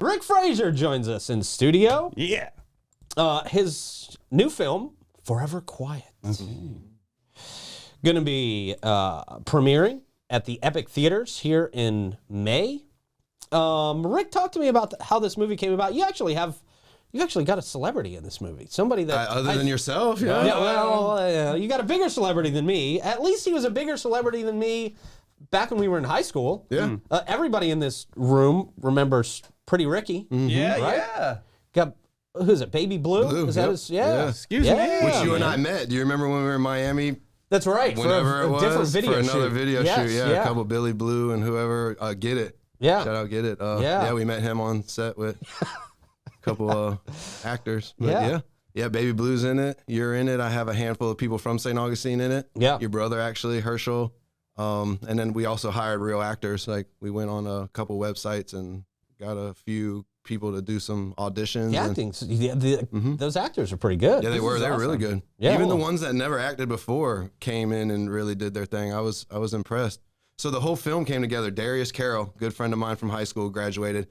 Rick Frazier joins us in studio. Yeah. His new film, Forever Quiet. Going to be premiering at the Epic Theaters here in May. Rick, talk to me about how this movie came about. You actually got a celebrity in this movie. Somebody that other than yourself, yeah. Yeah, well, you got a bigger celebrity than me. At least he was a bigger celebrity than me back when we were in high school. Yeah. Everybody in this room remembers Pretty Ricky. Yeah, right? yeah. Got who's it? Baby Blue. Blue, Is that yep. his? Yeah. Excuse Yeah, me. Which you and man. I met. Do you remember when we were in Miami? That's right. Whenever for it was, different video for another shoot. video Yes, shoot. Yeah, a couple Billy Blue and whoever. Get It. Yeah. Shout out Get It. Yeah. We met him on set with a couple actors. But Yeah. Yeah, Baby Blue's in it. You're in it. I have a handful of people from St. Augustine in it. Yeah. Your brother, actually, Herschel. And then we also hired real actors. Like, we went on a couple websites and got a few people to do some auditions. The acting, those actors are pretty good. Yeah, they were. They were really good. Yeah. Even the ones that never acted before came in and really did their thing. I was impressed. So the whole film came together. Darius Carroll, good friend of mine from high school, graduated.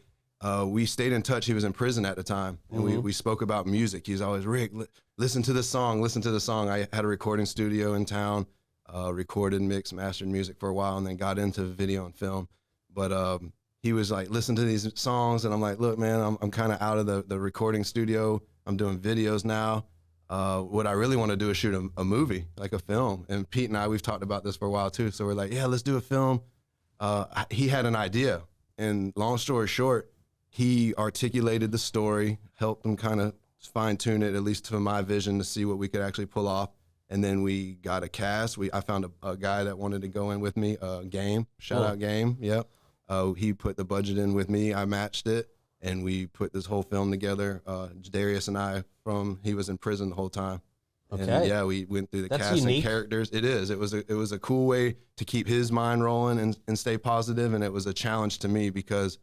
We stayed in touch. He was in prison at the time, and we spoke about music. He's always, Rick, listen to this song. Listen to the song. I had a recording studio in town, recorded, mixed, mastered music for a while, and then got into video and film. But he was like, listen to these songs, and I'm like, look, man, I'm kind of out of the recording studio. I'm doing videos now. What I really want to do is shoot a movie, like a film. And Pete and I, we've talked about this for a while too. So we're like, yeah, let's do a film. He had an idea, and long story short, he articulated the story, helped him kind of fine tune it, at least to my vision, to see what we could actually pull off. And then we got a cast. I found a guy that wanted to go in with me, Game, shout out Game, yep. He put the budget in with me, I matched it, and we put this whole film together. Darius and I, he was in prison the whole time. Okay. And yeah, we went through the That's cast unique. and characters. It is. It was a cool way to keep his mind rolling and stay positive, and it was a challenge to me because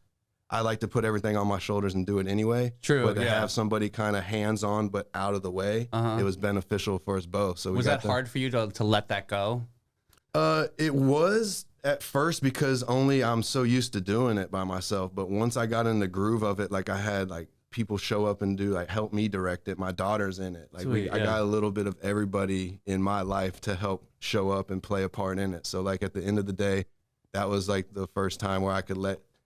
I like to put everything on my shoulders and do it anyway. True, But to yeah. have somebody kind of hands-on but out of the way, it was beneficial for us both. So Was that hard for you to let that go? It was at first because only I'm so used to doing it by myself. But once I got in the groove of it, like I had like people show up and help me direct it. My daughter's in it. Like Sweet, I got a little bit of everybody in my life to help show up and play a part in it. So like at the end of the day, that was like the first time where I could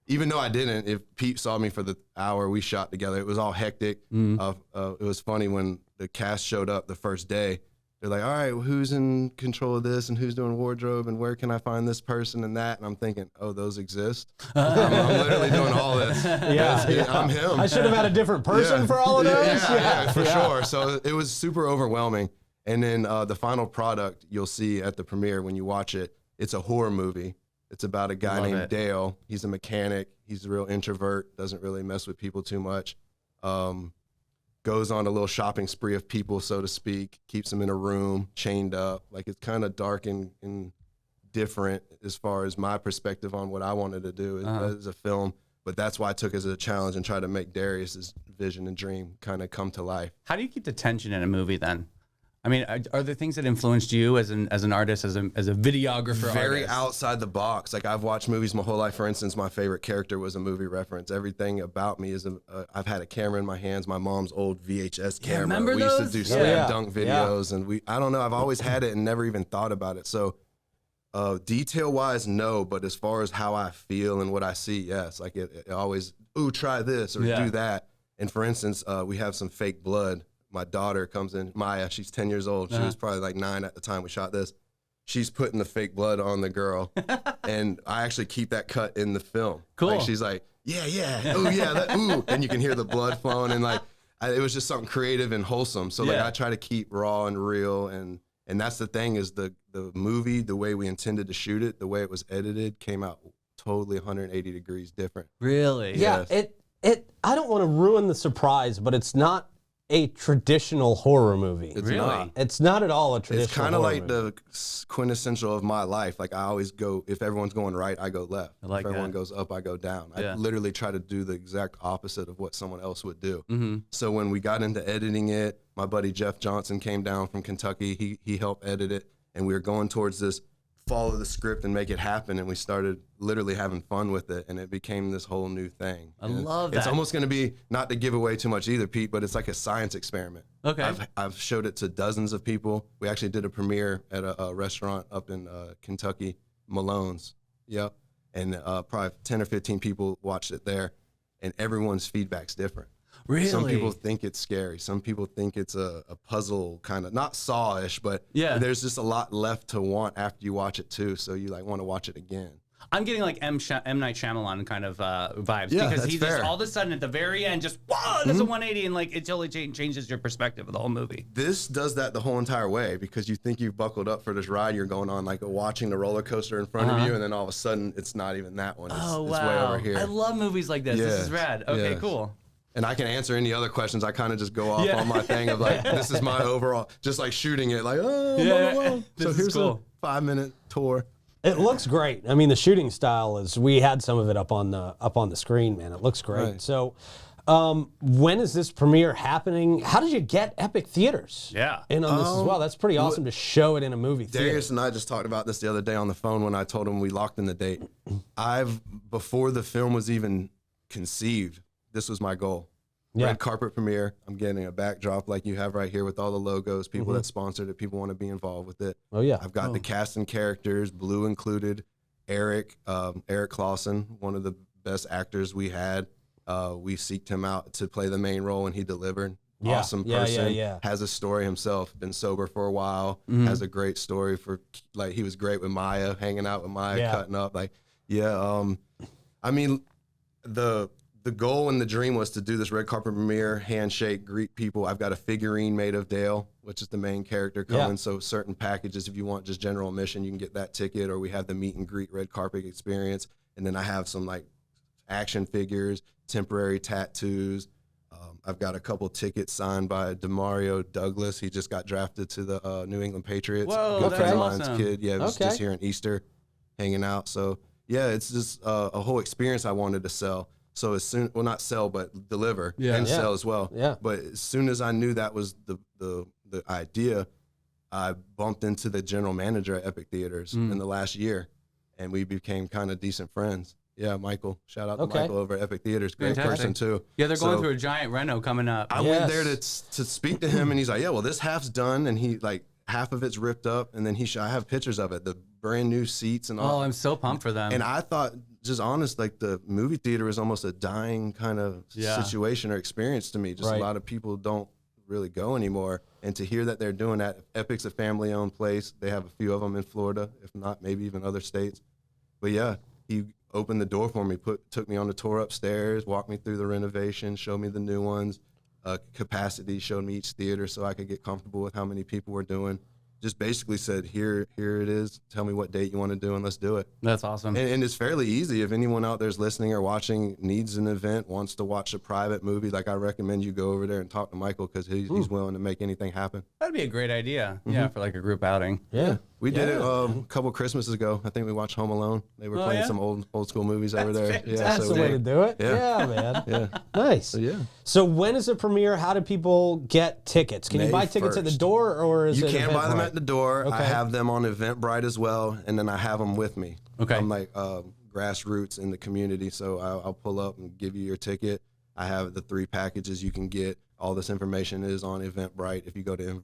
even though I didn't, if Pete saw me for the hour we shot together, it was all hectic. It was funny when the cast showed up the first day. They're like, all right, well, who's in control of this and who's doing wardrobe and where can I find this person and that? And I'm thinking, oh, those exist? I'm literally doing all this. Yeah. I'm him. I should have had a different person for all of those. Yeah, for sure. So it was super overwhelming. And then the final product you'll see at the premiere when you watch it, it's a horror movie. It's about a guy named Dale. He's a mechanic. He's a real introvert, doesn't really mess with people too much. Goes on a little shopping spree of people, so to speak, keeps them in a room, chained up. Like, it's kind of dark and different as far as my perspective on what I wanted to do as a film. But that's why I took it as a challenge and tried to make Darius's vision and dream kind of come to life. How do you keep the tension in a movie then? I mean, are there things that influenced you as an artist, as a videographer? Very artist? outside the box. Like, I've watched movies my whole life. For instance, my favorite character was a movie reference. Everything about me is I've had a camera in my hands. My mom's old VHS camera. remember we used those? to do slam Yeah. dunk videos, and I don't know. I've always had it and never even thought about it. So, detail wise, no. But as far as how I feel and what I see, yes. Like it always, ooh, try this or do that. And for instance, we have some fake blood. My daughter comes in, Maya, she's 10 years old. She was probably like 9 at the time we shot this. She's putting the fake blood on the girl. And I actually keep that cut in the film. Cool. Like, she's like, yeah, oh yeah, ooh. And you can hear the blood flowing. And like, it was just something creative and wholesome. So like, I try to keep raw and real. And that's the thing is the movie, the way we intended to shoot it, the way it was edited came out totally 180 degrees different. Really? Yeah. Yes. I don't want to ruin the surprise, but it's not a traditional horror movie. It's Really? not. It's not at all a traditional It's kind of horror like movie. the quintessential of my life. Like, I always go, if everyone's going right, I go left. I like if everyone that. goes up, I go down. Yeah. I literally try to do the exact opposite of what someone else would do. Mm-hmm. So when we got into editing it, my buddy Jeff Johnson came down from Kentucky. He helped edit it, and we were going towards this follow the script and make it happen. And we started literally having fun with it, and it became this whole new thing. I love that. It's almost going to be, not to give away too much either, Pete, but it's like a science experiment. Okay. I've showed it to dozens of people. We actually did a premiere at a restaurant up in Kentucky, Malone's. Yep. And probably 10 or 15 people watched it there, and everyone's feedback's different. Really? Some people think it's scary. Some people think it's a puzzle, kind of, not Saw-ish, but there's just a lot left to want after you watch it too. So you like want to watch it again. I'm getting like M. Night Shyamalan kind of vibes, Yeah, because that's he just fair. all of a sudden at the very end just does a 180, and like it totally changes your perspective of the whole movie. This does that the whole entire way, because you think you've buckled up for this ride. You're going on like watching the roller coaster in front of you, and then all of a sudden it's not even that one. It's, Oh, it's wow. way over here. I love movies like this. This Yeah. is rad. Okay, Yeah. cool. And I can answer any other questions. I kind of just go off on my thing of like, this is my overall, just like shooting it like, oh, This so is here's cool. a 5-minute tour. It looks great. I mean, the shooting style is. We had some of it up on the screen, man. It looks great. Right. So, when is this premiere happening? How did you get Epic Theaters? Yeah. in on this as well. That's pretty awesome to show it in a movie theater. Darius and I just talked about this the other day on the phone when I told him we locked in the date. Before the film was even conceived, this was my goal. Yeah. Red carpet premiere. I'm getting a backdrop like you have right here with all the logos, people that sponsored it, people want to be involved with it. Oh yeah. I've got the cast and characters, Blue included, Eric Clausen, one of the best actors we had. We seeked him out to play the main role, and he delivered. Yeah. Awesome Yeah, person. yeah. Has a story himself. Been sober for a while. Has a great story for, like, he was great with Maya, hanging out with Maya, Yeah. cutting up. Like, yeah. I mean, the goal and the dream was to do this red carpet premiere, handshake, greet people. I've got a figurine made of Dale, which is the main character coming. Yeah. So certain packages, if you want just general admission, you can get that ticket, or we have the meet and greet red carpet experience. And then I have some like action figures, temporary tattoos. I've got a couple tickets signed by Demario Douglas. He just got drafted to the New England Patriots. Whoa, Good that's friend of mine's awesome. kid. Yeah, it was Okay. just here in Easter, hanging out. So yeah, it's just a whole experience I wanted to sell. So as soon, well, not sell, but deliver and Yeah. sell as well. Yeah. But as soon as I knew that was the idea, I bumped into the general manager at Epic Theaters in the last year, and we became kind of decent friends. Yeah, Michael. Shout out to Okay. Michael over at Epic Theaters. Great Fantastic. person too. Yeah, they're going So through a giant reno coming up. I Yes. went there to speak to him, and he's like, "Yeah, well, this half's done," and he like half of it's ripped up, and then I have pictures of it, the brand new seats and all. Oh, I'm so pumped for them. And I thought, just honest, like the movie theater is almost a dying kind of situation or experience to me. Just Right. a lot of people don't really go anymore. And to hear that they're doing that, Epic's a family-owned place. They have a few of them in Florida, if not maybe even other states. But yeah, he opened the door for me, took me on the tour upstairs, walked me through the renovation, showed me the new ones, capacity, showed me each theater so I could get comfortable with how many people we're doing. Just basically said, here it is. Tell me what date you want to do, and let's do it. That's awesome. And it's fairly easy. If anyone out there's listening or watching needs an event, wants to watch a private movie, like I recommend you go over there and talk to Michael, because he's willing to make anything happen. That'd be a great idea. Yeah, for like a group outing. Yeah. We did it a couple Christmases ago. I think we watched Home Alone. They were playing yeah? some old school movies over there. Yeah, That's so the way to do it. Yeah. Yeah, man. Yeah. Nice. So yeah. So when is the premiere? How do people get tickets? Can you May buy tickets at the 1st. door, or is You it can buy them at the door. Okay. I have them on Eventbrite as well, and then I have them with me. Okay. I'm like grassroots in the community, so I'll pull up and give you your ticket. I have the 3 packages you can get. All this information is on Eventbrite. If you go to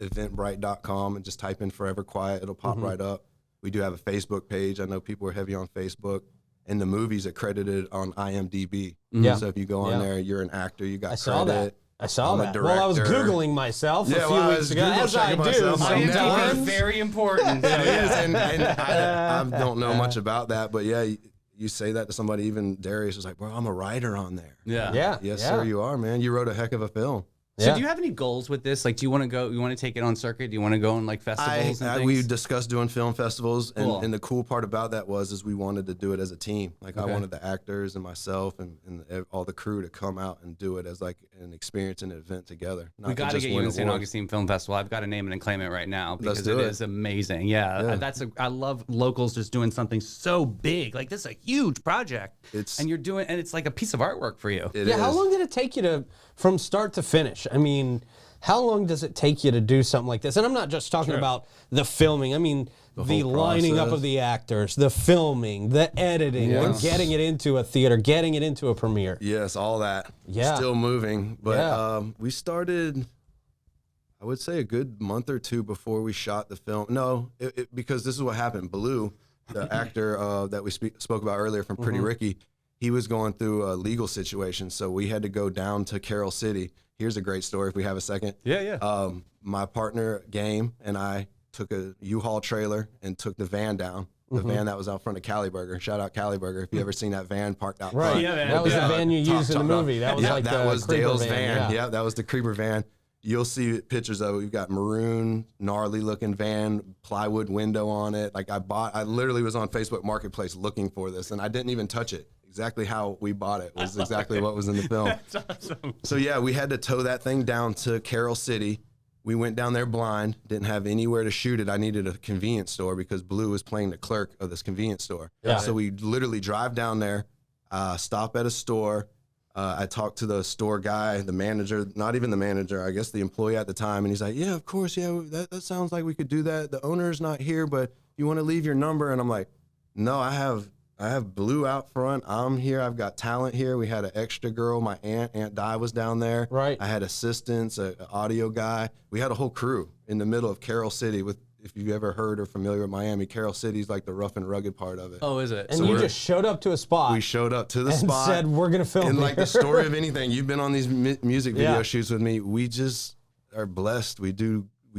eventbrite.com and just type in Forever Quiet, it'll pop right up. We do have a Facebook page. I know people are heavy on Facebook. And the movie's accredited on IMDb. Yeah. So if you go on there, you're an actor, you got I saw credit. that. I saw I'm a that. Well, I was director. Googling myself a Yeah, few well, I weeks was ago, Google as I checking do myself IMDb is sometimes. very important. It is, and I don't know much about that, but yeah, you say that to somebody, even Darius was like, "Well, I'm a writer on there." Yeah. Yeah. Yes, yeah. sir, you are, man. You wrote a heck of a film. So Yeah. do you have any goals with this? Like, do you want to go? You want to take it on circuit? Do you want to go on like festivals and things? We discussed doing film festivals, and, Cool. and the cool part about that is we wanted to do it as a team. Like I Okay. wanted the actors and myself and all the crew to come out and do it as like an experience and an event together. We got to get you in the St. Augustine Film Festival. I've got to name it and claim it right now because Let's do it it. is amazing. Yeah, Yeah. I love locals just doing something so big. Like this is a huge project, and you're doing, and it's like a piece of artwork for you. It Yeah, how is. long did it take you from start to finish? I mean, How long does it take you to do something like this? And I'm not just talking about the filming. I mean, the whole lining up process. of the actors, the filming, the editing, and getting it into a theater, getting it into a premiere. Yes, all that. Yeah. Still moving. But Yeah. we started, I would say, a good month or two before we shot the film. No, because this is what happened. Blue, the actor that we spoke about earlier from Pretty Ricky, he was going through a legal situation. So we had to go down to Carroll City. Here's a great story if we have a second. Yeah. My partner, Game, and I took a U-Haul trailer and took the van down. The van that was out front of Cali Burger. Shout out Cali Burger. If you ever seen that van parked out front. Yeah, man. That was the van you used in the movie. That was like that the was Creeper Dale's van. van. Yeah, that was the Creeper van. You'll see pictures of it. We've got maroon, gnarly looking van, plywood window on it. Like I literally was on Facebook Marketplace looking for this, and I didn't even touch it. Exactly how we bought it was exactly what was in the film. That's awesome. So yeah, we had to tow that thing down to Carroll City. We went down there blind, didn't have anywhere to shoot it. I needed a convenience store because Blue was playing the clerk of this convenience store. Yeah. So we literally drive down there, stop at a store. I talked to the store guy, the manager, not even the manager, I guess the employee at the time. And he's like, yeah, of course. Yeah, that sounds like we could do that. The owner's not here, but you want to leave your number? And I'm like, no, I have Blue out front. I'm here. I've got talent here. We had an extra girl. My Aunt Di was down there. Right. I had assistants, an audio guy. We had a whole crew in the middle of Carroll City. If you've ever heard or familiar with Miami, Carroll City's like the rough and rugged part of it. Oh, is it? And you just showed up to a spot. We showed up to the and spot. said, we're going to film And like here. the story of anything, you've been on these music video Yeah. shoots with me. We just are blessed. We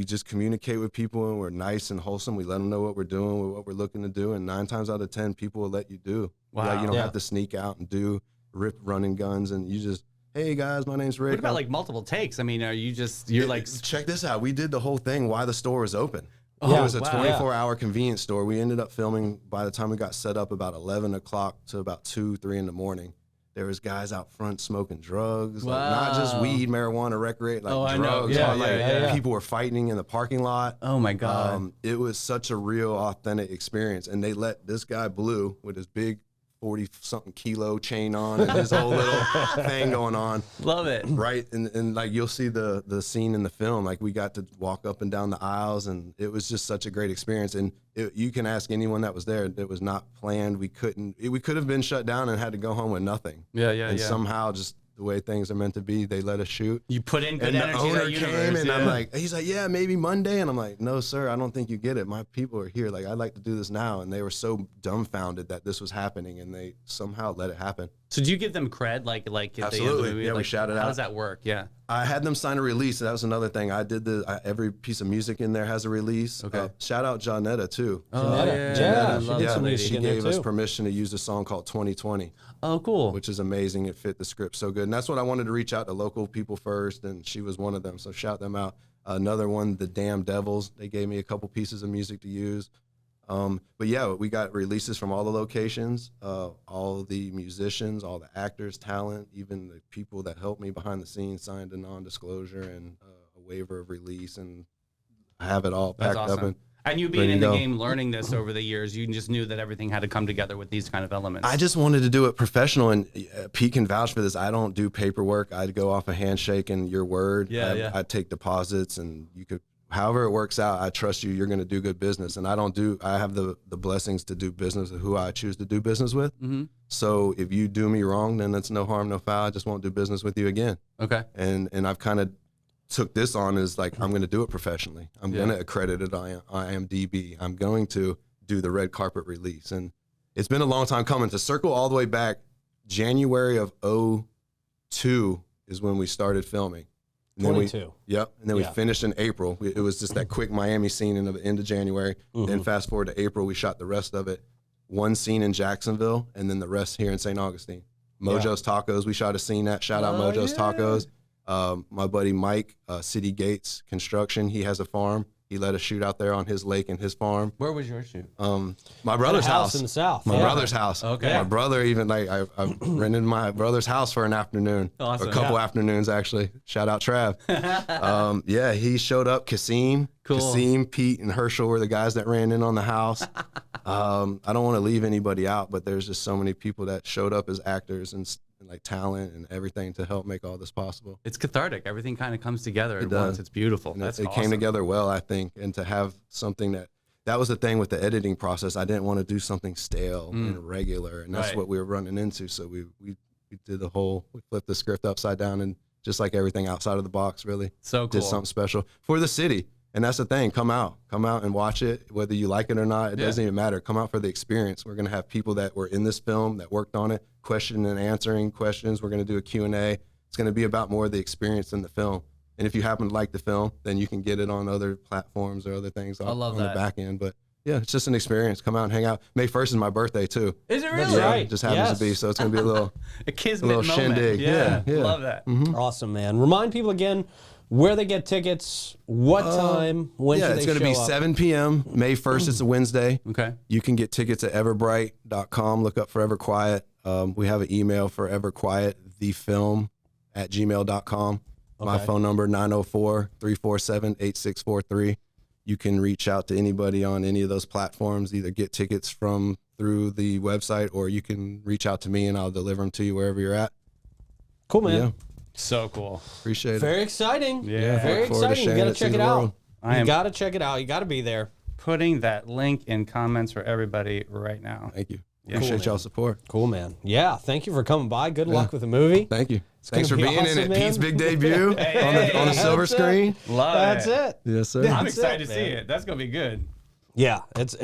just communicate with people, and we're nice and wholesome. We let them know what we're doing, what we're looking to do, and 9 times out of 10, people will let you do. Wow. Like, you don't Yeah. have to sneak out and rip running guns, and you just, hey guys, my name's Rick. What about like multiple takes? I mean, you're like, check this out. We did the whole thing while the store was open. Yeah. It was a Wow. 24-hour convenience store. We ended up filming by the time we got set up about 11 o'clock to about 2, 3 in the morning. There was guys out front smoking drugs, like not just Wow. weed, marijuana, recreate, like Oh, I know. drugs. Yeah, all, like, yeah. people were fighting in the parking lot. oh my God. It was such a real, authentic experience. And they let this guy Blue with his big 40-something kilo chain on and his whole little thing going on. Love it. Right, and like you'll see the scene in the film, like we got to walk up and down the aisles, and it was just such a great experience. And you can ask anyone that was there; it was not planned. We could have been shut down and had to go home with nothing. Yeah. And somehow, just the way things are meant to be, they let us shoot. You put in good And the energy. owner to that came, universe, and yeah. he's like, yeah, maybe Monday. And I'm like, no, sir, I don't think you get it. My people are here. Like, I'd like to do this now. And they were so dumbfounded that this was happening, and they somehow let it happen. So do you give them cred? Like if Absolutely. They end the movie, Yeah, we like, shouted How out. does that work? Yeah. I had them sign a release. That was another thing. I did every piece of music in there has a release. Okay. Shout out Jonetta too. Janetta. yeah, Yeah, I she love did that some lady. music She in there gave us too. permission to use a song called 2020, Oh, cool. which is amazing. It fit the script so good. And that's what I wanted to reach out to local people first, and she was one of them. So shout them out. Another one, The Damn Devils. They gave me a couple pieces of music to use. But yeah, we got releases from all the locations, all the musicians, all the actors, talent, even the people that helped me behind the scenes signed a non-disclosure and a waiver of release, and I have it all That's packed up. awesome. And you being ready in to the go. game, learning this over the years, you just knew that everything had to come together with these kind of elements. I just wanted to do it professional, and Pete can vouch for this. I don't do paperwork. I'd go off a handshake and your word. Yeah. I'd take deposits, and you could, however it works out, I trust you. You're going to do good business, and I have the blessings to do business with who I choose to do business with. Mm-hmm. So if you do me wrong, then it's no harm, no foul. I just won't do business with you again. Okay. And I've kind of took this on as like, I'm going to do it professionally. I'm going to accredit it on IMDb. I'm going to do the red carpet release. And it's been a long time coming. To circle all the way back, January of 2002 is when we started filming. And then 22. Yep. And then we Yeah. finished in April. It was just that quick Miami scene in the end of January. Mm-hmm. Then fast forward to April, we shot the rest of it. One scene in Jacksonville, and then the rest here in St. Augustine. Mojo's Tacos, we shot a scene at. Shout out Mojo's Tacos. My buddy Mike, City Gates Construction, he has a farm. He let us shoot out there on his lake and his farm. Where was your shoot? My brother's house. in the South. My Yeah. brother's house. Okay. My brother even I rented my brother's house for an afternoon. Awesome. Or a couple afternoons actually. Shout out Trav. Yeah, he showed up. Kasim, Pete, and Herschel were the guys that ran in on the house. I don't want to leave anybody out, but there's just so many people that showed up as actors, and and like talent and everything to help make all this possible. It's cathartic. Everything kind of comes together at does. once. It's beautiful. And That's it awesome. came together well, I think, and to have something that was the thing with the editing process. I didn't want to do something stale and regular, and that's Right. what we were running into. So we did we flipped the script upside down, and just like everything outside of the box, really So cool. did something special for the city. And that's the thing. Come out and watch it, whether you like it or not. It doesn't even matter. Come out for the experience. We're going to have people that were in this film that worked on it, questioning and answering questions. We're going to do a Q&A. It's going to be about more of the experience in the film. And if you happen to like the film, then you can get it on other platforms or other things on love the that. back end. But yeah, it's just an experience. Come out and hang out. May 1st is my birthday too. Is it That's really? right. It just happens Yes. to be. So it's going to be a little A kismet little moment. shindig. Yeah. Yeah. Love that. Awesome, man. Remind people again where they get tickets, what time, when should yeah, they it's going to show be up? 7 p.m. May 1st. It's a Wednesday. Okay. You can get tickets at everbright.com. Look up Forever Quiet. We have an email, foreverquietthefilm@gmail.com. My Okay. phone number, 904-347-8643. You can reach out to anybody on any of those platforms, either get tickets through the website, or you can reach out to me and I'll deliver them to you wherever you're at. Cool, man. Yeah, So cool. appreciate it. Very exciting. Yeah. Very Look forward to exciting. You sharing got to it to check the it out. world. I You am got to check it out. You got to be there. putting that link in comments for everybody right now. Thank you. Yeah. Appreciate Cool, y'all's support. Cool, man. Yeah, thank you for coming by. Good luck with the movie. Thank you. Thanks for gonna be being awesome, in it. man. Pete's big debut on the silver That's it. screen. Love That's it. it. Yes, sir. I'm That's excited it, to see man. it. That's gonna be good. Yeah, it's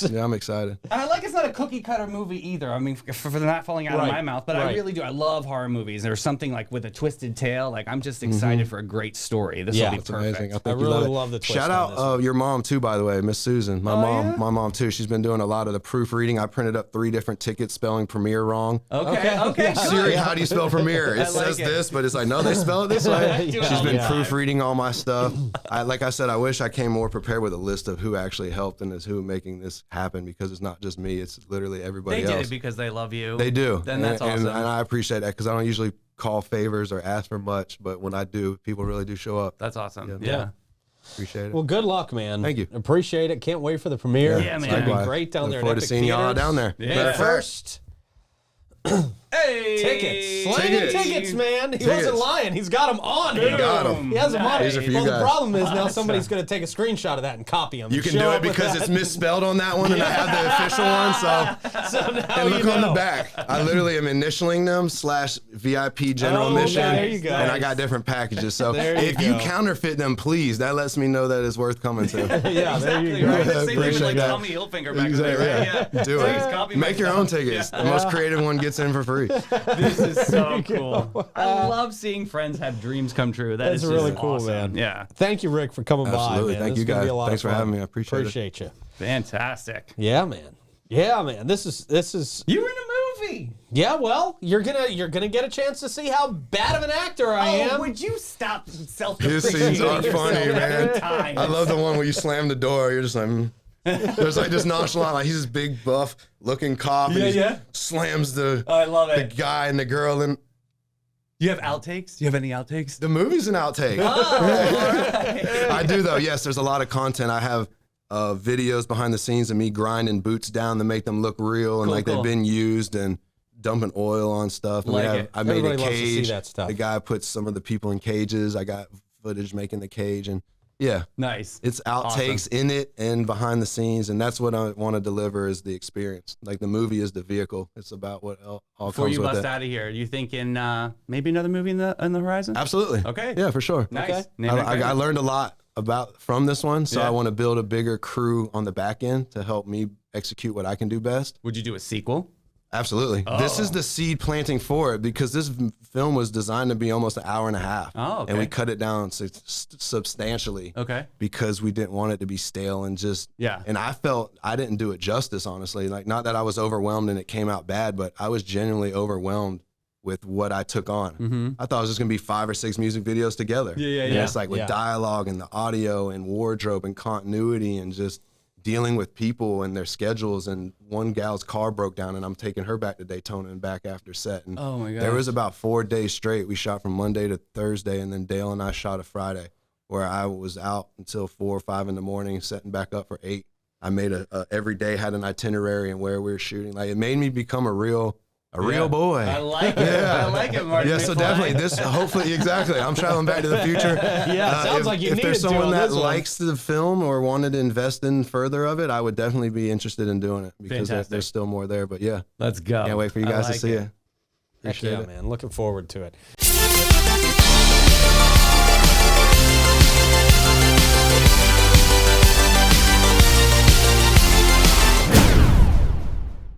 Yeah, I'm excited. And I like it's not a cookie cutter movie either. I mean, for not falling out of Right, my mouth, but I right. really do. I love horror movies. There's something like with a twisted tale. Like I'm just excited for a great story. This Yeah. will be It's perfect. amazing. I think I you really love it. love the twist Shout on this out your mom too, by the way, Miss Susan. My mom too. She's been doing a lot of the proofreading. I printed up 3 different tickets spelling premiere wrong. Okay. Okay. Good. Siri, how do you spell premiere? It I like says it. this, but it's like, no, they spell it this way. Yeah. She's been Yeah. proofreading all my stuff. Like I said, I wish I came more prepared with a list of who actually helped and is who making this happen, because it's not just me. It's literally everybody They did else. it because they love you. They do. Then that's and, awesome. And I appreciate that, because I don't usually call favors or ask for much, but when I do, people really do show up. That's awesome. Yeah. Yeah. Appreciate it. Well, good luck, man. Thank you. Appreciate it. Can't wait for the premiere. Yeah, It's man. gonna be Likewise. great down Look there. forward to seeing y'all down there. Yeah. Matter of fact, First. Hey. Tickets. Slaying tickets, man. He wasn't Tickets. lying. He's got them on. You got 'em. He has them on. These are for you Well, the guys. problem is now somebody's going to take a screenshot of that and copy them. You can do it because it's misspelled on that one, and I have the official one. So, So now and you look know. on the back. I literally am initialing them /VIP general Oh, mission, there you go. and I got different packages. So There you if you go. counterfeit them, please, that lets me know that it's worth coming to. Yeah, there you Exactly go. right. Same thing with Appreciate like that. Tommy Hilfiger back in the day, right? Yeah. Do Please it. copy my Make your stuff. own tickets. The most creative one gets in for free. This is so cool. I love seeing friends have dreams come true. That's is really just cool, awesome. man. Yeah. Thank you, Rick, for coming by. Absolutely. Man. Thank This you, is gonna guys. be a lot Thanks of for fun. having me. I appreciate it. Appreciate you. Fantastic. Yeah, man. Yeah, man. This is. You were in a movie. Yeah, well, you're gonna get a chance to see how bad of an actor I am. would you stop self His scenes are funny, man. Time. I love the one where you slam the door. You're just like, there's like this nonchalant, like he's this big buff looking cop, and he slams the I love the it. guy and the girl. And You have outtakes? Do you have any outtakes? the movie's an outtake. Oh, I do though. Yes, there's a lot of content. I have videos behind the scenes of me grinding boots down to make them look real and Cool, like cool. they've been used, and dumping oil on stuff. And Like we have, it. I made Everybody a loves to see cage. that stuff. The guy puts some of the people in cages. I got footage making the cage, and yeah, nice. it's outtakes in it and behind the scenes, and that's what I want to deliver is the experience. Like the movie is the vehicle. It's about what all Before comes you with bust it. out of here, you thinking maybe another movie in the horizon? Absolutely. Okay. Yeah, for sure. Nice. Okay. Name it, I claim it. learned a lot from this one, so Yeah. I want to build a bigger crew on the back end to help me execute what I can do best. Would you do a sequel? Absolutely. This is the seed planting for it, because this film was designed to be almost an hour and a half. Oh, okay. And we cut it down substantially Okay. because we didn't want it to be stale and just, Yeah. And I felt I didn't do it justice, honestly. Like, not that I was overwhelmed and it came out bad, but I was genuinely overwhelmed with what I took on. Mm-hmm. I thought it was just gonna be 5 or 6 music videos together. Yeah. And it's like with Yeah. dialogue and the audio and wardrobe and continuity and just dealing with people and their schedules. And one gal's car broke down and I'm taking her back to Daytona and back after set. And Oh my there gosh. was about 4 days straight. We shot from Monday to Thursday, and then Dale and I shot a Friday where I was out until 4 or 5 in the morning, setting back up for 8. I made every day had an itinerary and where we were shooting. Like, it made me become a real A real boy. I like it. I like it, Martin. Yeah, so McFly. definitely this. Hopefully, exactly. I'm traveling back to the future. Yeah, sounds like you if needed there's to someone on that this one. likes the film or wanted to invest in further of it, I would definitely be interested in doing it because Fantastic. there's still more there. But yeah, Let's go. can't wait for you I guys to like see it. it. Heck Appreciate yeah, it. man. Looking forward to it.